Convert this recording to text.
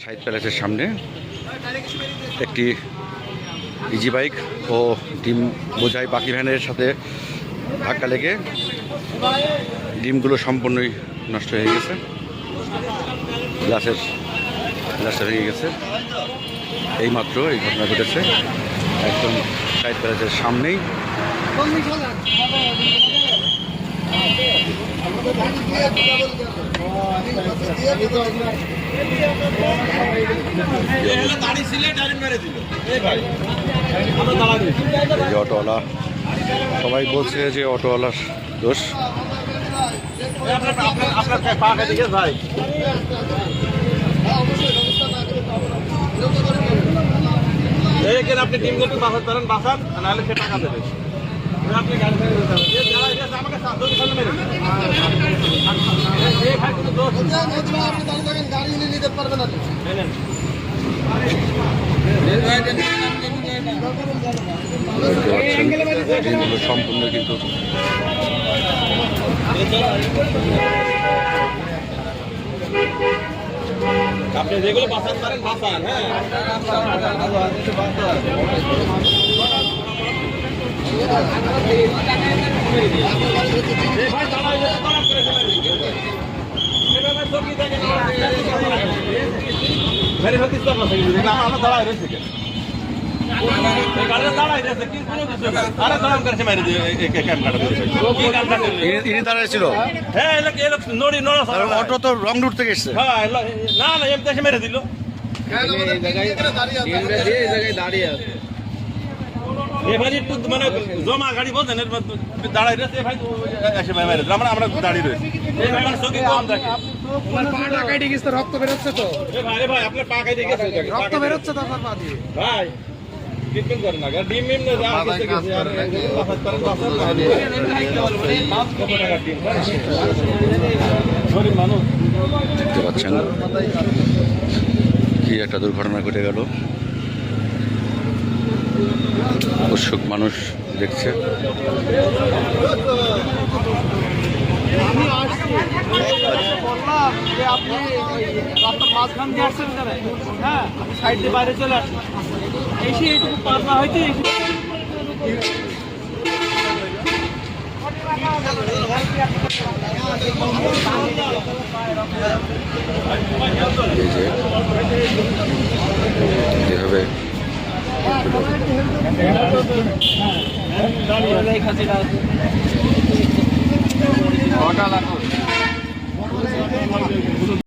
Side প্যালেসের সামনে একটি easy bike ও ডিম বোঝাই বাকি ভ্যানের সাথে ধাক্কা লেগে ডিমগুলো সম্পূর্ণই নষ্ট হয়ে গেছে। গ্লাসটা ভেঙে গেছে। এইমাত্র এই ঘটনা ঘটেছে একদম সাইড প্যালেসের সামনেই। অটোওয়ালা সবাই বলছে যে অটোওয়ালার দোষ। ভাই আপনি টিমগুলো বাসাতে পারেন, বাসান নাহলে সে টাকা দেবে। আপনি গাড়ি আমাকে গাড়ি নিতে পারবে না। সম্পূর্ণ কিন্তু আপনি যেগুলো বাঁচাতে পারেন বাঁচান। হ্যাঁ আমরা দাঁড়াই রয়েছে ছিল। অটো তো রং রুট থেকে এসছে। না না এমনি এসে মেরে দিল। ভাই একটু মানে জমা গাড়ি বলছেন দাঁড়াই রয়েছে ভাই এসে ভাই মেরে দিল। আমরা দাঁড়িয়ে রয়েছি। রক্ত বেরোচ্ছে তো ভাই ভাই আপনার পা কাটে গেছে, রক্ত বেরোচ্ছে তো আপনার পা দিয়ে ভাই ট্রিটমেন্ট করেন না। ডিম মিম না যা গেছে গেছে আর বাসাত করেন বাসাত গরিব মানুষ। দেখতে পাচ্ছেন কি একটা দুর্ঘটনা ঘটে গেল। উৎসুক মানুষ দেখছে। আমি আসছি বললাম যে আপনি রাস্তার মাঝখান দিয়ে আসছেন কেন? হ্যাঁ আমি সাইড দিয়ে বাইরে চলে আসছি, এসে এইটুকু পার না হইতে যেভাবে দাঁড়িয়ে